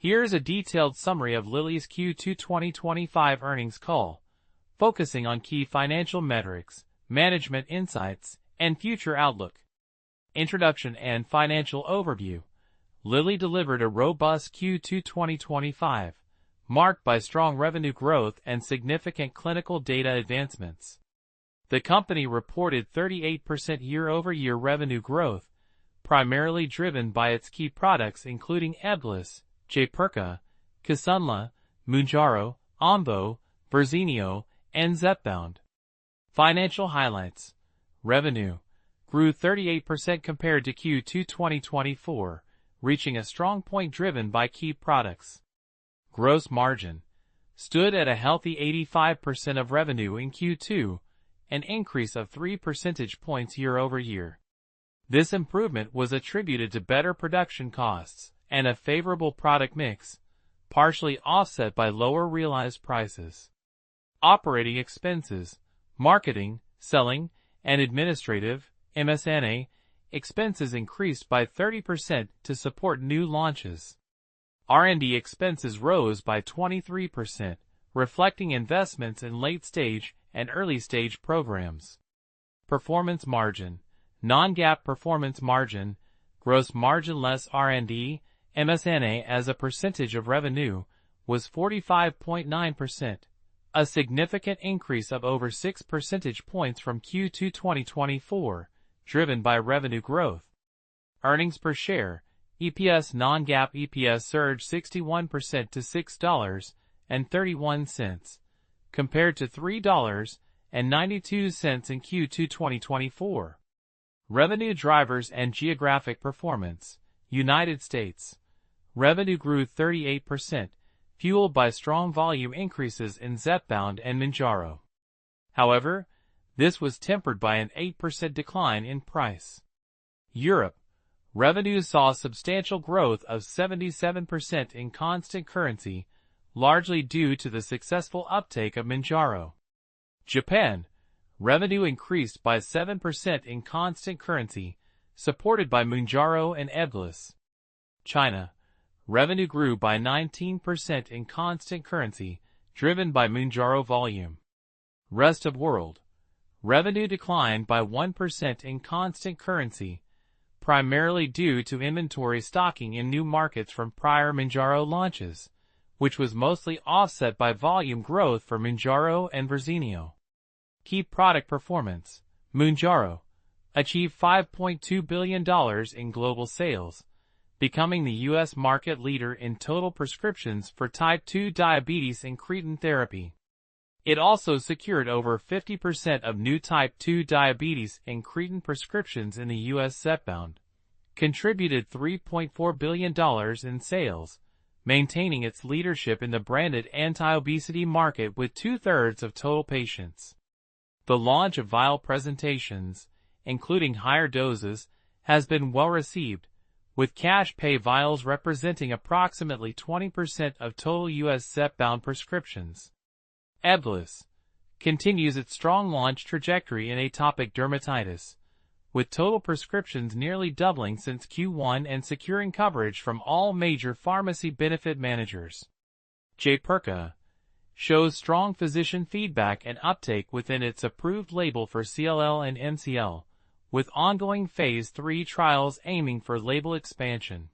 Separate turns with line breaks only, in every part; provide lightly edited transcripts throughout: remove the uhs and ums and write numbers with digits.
Here's a detailed summary of Lilly's Q2 2025 earnings call, focusing on key financial metrics, management insights, and future outlook. Introduction and financial overview. Lilly delivered a robust Q2 2025, marked by strong revenue growth and significant clinical data advancements. The company reported 38% year-over-year revenue growth, primarily driven by its key products including Ebglyss, Jaypirca, Kisunla, Mounjaro, Verzenio, and Zepbound. Financial highlights. Revenue grew 38% compared to Q2 2024, reaching a strong point driven by key products. Gross margin stood at a healthy 85% of revenue in Q2, an increase of 3 percentage points year-over-year. This improvement was attributed to better production costs and a favorable product mix, partially offset by lower realized prices. Operating expenses, marketing, selling, and administrative (MSNA) expenses increased by 30% to support new launches. R&D expenses rose by 23%, reflecting investments in late-stage and early-stage programs. Performance margin, non-GAAP performance margin, gross margin less R&D, MSNA as a percentage of revenue, was 45.9%, a significant increase of over 6 percentage points from Q2 2024, driven by revenue growth. Earnings per share, EPS non-GAAP EPS surged 61% to $6.31, compared to $3.92 in Q2 2024. Revenue drivers and geographic performance. United States. Revenue grew 38%, fueled by strong volume increases in Zepbound and Mounjaro. However, this was tempered by an 8% decline in price. Europe. Revenue saw substantial growth of 77% in constant currency, largely due to the successful uptake of Mounjaro. Japan. Revenue increased by 7% in constant currency, supported by Mounjaro and Ebglyss. China. Revenue grew by 19% in constant currency, driven by Mounjaro volume. Rest of world. Revenue declined by 1% in constant currency, primarily due to inventory stocking in new markets from prior Mounjaro launches, which was mostly offset by volume growth for Mounjaro and Verzenio. Key product performance. Mounjaro achieved $5.2 billion in global sales, becoming the U.S. market leader in total prescriptions for type 2 diabetes incretin therapy. It also secured over 50% of new type 2 diabetes incretin prescriptions in the U.S. Zepbound, contributed $3.4 billion in sales, maintaining its leadership in the branded anti-obesity market with 2/3 of total patients. The launch of vial presentations, including higher doses, has been well received, with cash pay vials representing approximately 20% of total U.S. Zepbound prescriptions. Ebglyss continues its strong launch trajectory in atopic dermatitis, with total prescriptions nearly doubling since Q1 and securing coverage from all major pharmacy benefit managers. Jaypirca shows strong physician feedback and uptake within its approved label for CLL and MCL, with ongoing Phase 3 trials aiming for label expansion.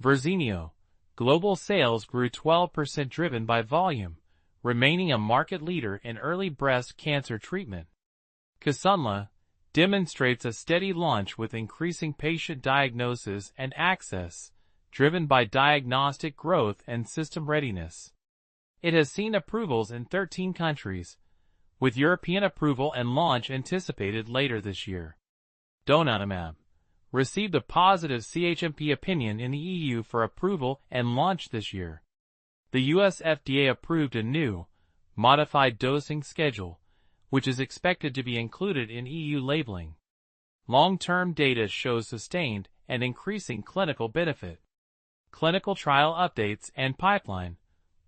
Verzenio. Global sales grew 12% driven by volume, remaining a market leader in early breast cancer treatment. Kisunla demonstrates a steady launch with increasing patient diagnosis and access, driven by diagnostic growth and system readiness. It has seen approvals in 13 countries, with European approval and launch anticipated later this year. Donanemab received a positive CHMP opinion in the EU for approval and launch this year. The US FDA approved a new, modified dosing schedule, which is expected to be included in EU labeling. Long-term data shows sustained and increasing clinical benefit. Clinical trial updates and pipeline.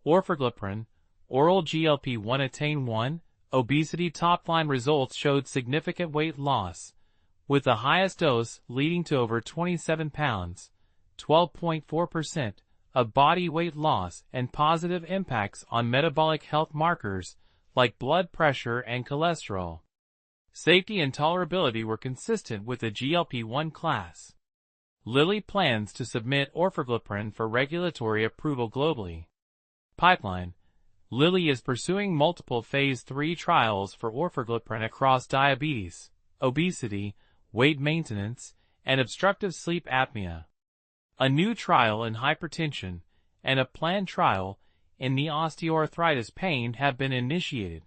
Orforglipron, oral GLP-1 Attain-1, obesity top-line results showed significant weight loss, with the highest dose leading to over 27 pounds, 12.4%, of body weight loss and positive impacts on metabolic health markers like blood pressure and cholesterol. Safety and tolerability were consistent with the GLP-1 class. Lilly plans to submit orforglipron for regulatory approval globally. Pipeline. Lilly is pursuing multiple phase 3 trials for orforglipron across diabetes, obesity, weight maintenance, and obstructive sleep apnea. A new trial in hypertension and a planned trial in knee osteoarthritis pain have been initiated.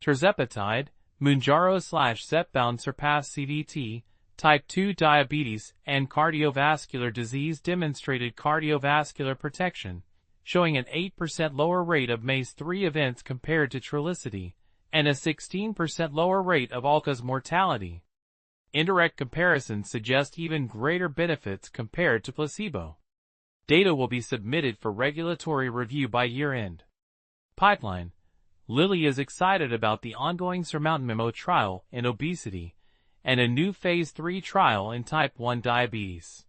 Tirzepatide, Mounjaro/Zepbound surpassed CVT, type 2 diabetes, and cardiovascular disease demonstrated cardiovascular protection, showing an 8% lower rate of MACE-3 events compared to Trulicity, and a 16% lower rate of all-cause mortality. Indirect comparisons suggest even greater benefits compared to placebo. Data will be submitted for regulatory review by year-end. Pipeline. Lilly is excited about the ongoing SURMOUNT-MIMO trial in obesity and a new phase 3 trial in type 1 diabetes.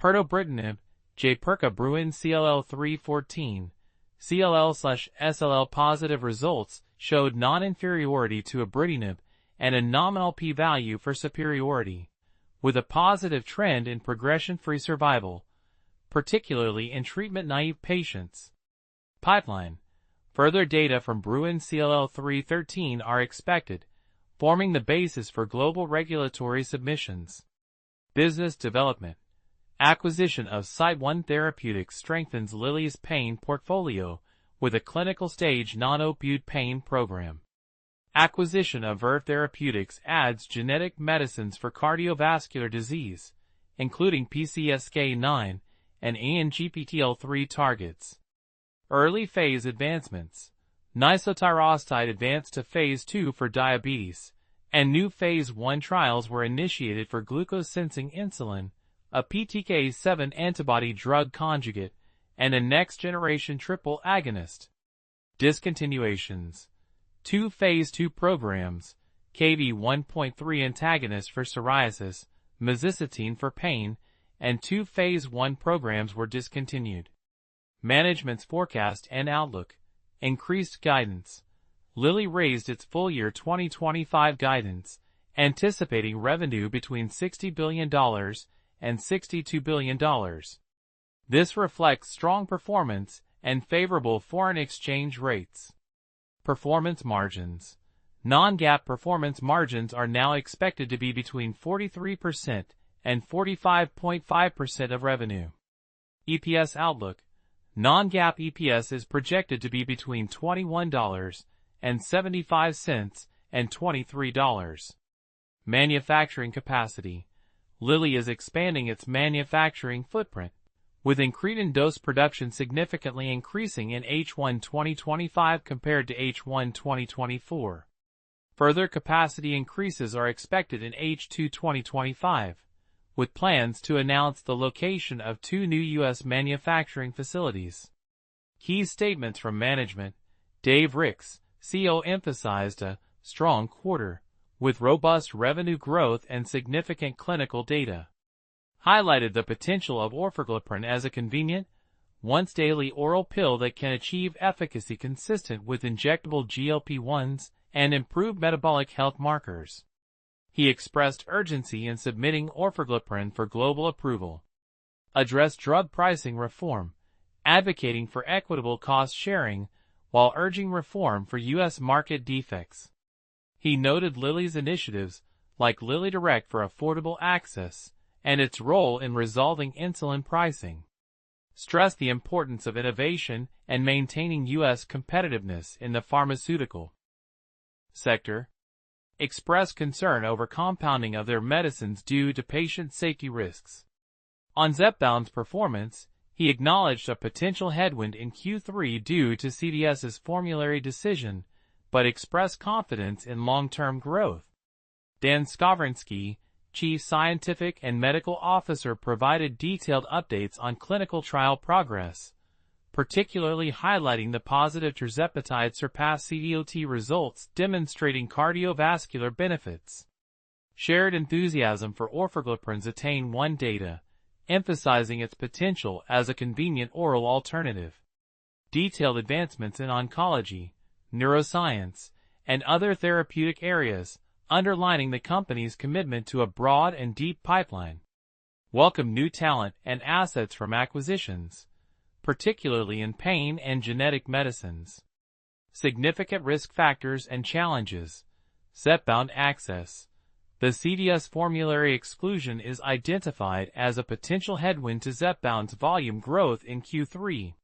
Pirtobrutinib, Jaypirca Bruin CLL-314, CLL/SLL positive results showed non-inferiority to ibrutinib and a nominal p-value for superiority, with a positive trend in progression-free survival, particularly in treatment-naive patients. Pipeline. Further data from Bruin CLL-313 are expected, forming the basis for global regulatory submissions. Business development. Acquisition of Site1 Therapeutics strengthens Lilly's pain portfolio with a clinical-stage non-opioid pain program. Acquisition of Verve Therapeutics adds genetic medicines for cardiovascular disease, including PCSK9 and ANGPTL3 targets. Early phase advancements. Nisotyroside advanced to phase 2 for diabetes, and new phase 1 trials were initiated for glucose-sensing insulin, a PTK7 antibody drug conjugate, and a next-generation triple agonist. Discontinuations. 2 phase 2 programs, Kv1.3 antagonist for psoriasis, mezicitine for pain, and 2 phase 1 programs were discontinued. Management's forecast and outlook. Increased guidance. Lilly raised its full-year 2025 guidance, anticipating revenue between $60 billion and $62 billion. This reflects strong performance and favorable foreign exchange rates. Performance margins. Non-GAAP performance margins are now expected to be between 43% and 45.5% of revenue. EPS outlook. Non-GAAP EPS is projected to be between $21.75 and $23. Manufacturing capacity. Lilly is expanding its manufacturing footprint, with incretin dose production significantly increasing in H1 2025 compared to H1 2024. Further capacity increases are expected in H2 2025, with plans to announce the location of 2 new U.S. manufacturing facilities. Key statements from management. Dave Ricks, CEO, emphasized a strong quarter, with robust revenue growth and significant clinical data. Highlighted the potential of orforglipron as a convenient, once-daily oral pill that can achieve efficacy consistent with injectable GLP-1s and improve metabolic health markers. He expressed urgency in submitting orforglipron for global approval. Addressed drug pricing reform, advocating for equitable cost sharing while urging reform for U.S. market defects. He noted Lilly's initiatives, like LillyDirect for affordable access, and its role in resolving insulin pricing. Stressed the importance of innovation and maintaining U.S. competitiveness in the pharmaceutical sector. Expressed concern over compounding of their medicines due to patient safety risks. On Zepbound's performance, he acknowledged a potential headwind in Q3 due to CVS's formulary decision, but expressed confidence in long-term growth. Dan Skowronski, Chief Scientific and Medical Officer, provided detailed updates on clinical trial progress, particularly highlighting the positive tirzepatide SURPASS-CVOT results demonstrating cardiovascular benefits. Shared enthusiasm for orforglipron's ATTAIN-1 data, emphasizing its potential as a convenient oral alternative. Detailed advancements in oncology, neuroscience, and other therapeutic areas, underlining the company's commitment to a broad and deep pipeline. Welcome new talent and assets from acquisitions, particularly in pain and genetic medicines. Significant risk factors and challenges. Zepbound access. The CDS formulary exclusion is identified as a potential headwind to Zepbound's volume growth in Q3.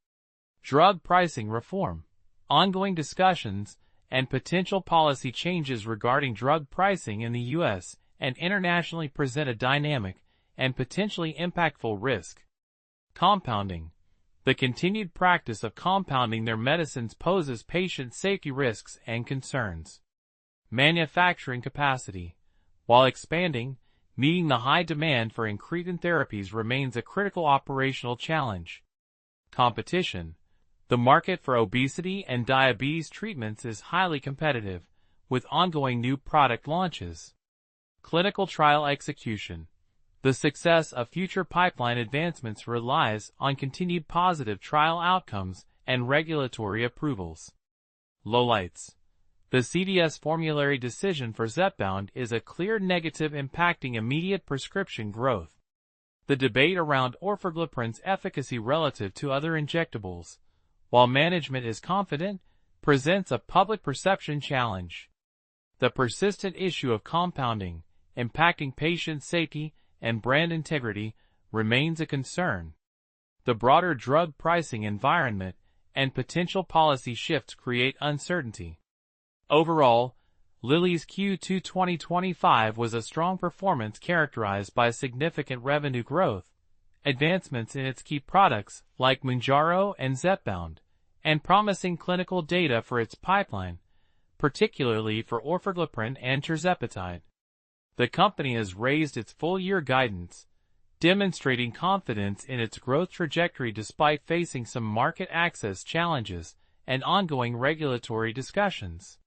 Drug pricing reform. Ongoing discussions and potential policy changes regarding drug pricing in the U.S. and internationally present a dynamic and potentially impactful risk. Compounding. The continued practice of compounding their medicines poses patient safety risks and concerns. Manufacturing capacity. While expanding, meeting the high demand for incretin therapies remains a critical operational challenge. Competition. The market for obesity and diabetes treatments is highly competitive, with ongoing new product launches. Clinical trial execution. The success of future pipeline advancements relies on continued positive trial outcomes and regulatory approvals. Lowlights. The CDS formulary decision for Zepbound is a clear negative impacting immediate prescription growth. The debate around orforgliprin's efficacy relative to other injectables, while management is confident, presents a public perception challenge. The persistent issue of compounding, impacting patient safety and brand integrity, remains a concern. The broader drug pricing environment and potential policy shifts create uncertainty. Overall, Lilly's Q2 2025 was a strong performance characterized by significant revenue growth, advancements in its key products like Mounjaro and Zepbound, and promising clinical data for its pipeline, particularly for orforgliprin and tirzepatide. The company has raised its full-year guidance, demonstrating confidence in its growth trajectory despite facing some market access challenges and ongoing regulatory discussions.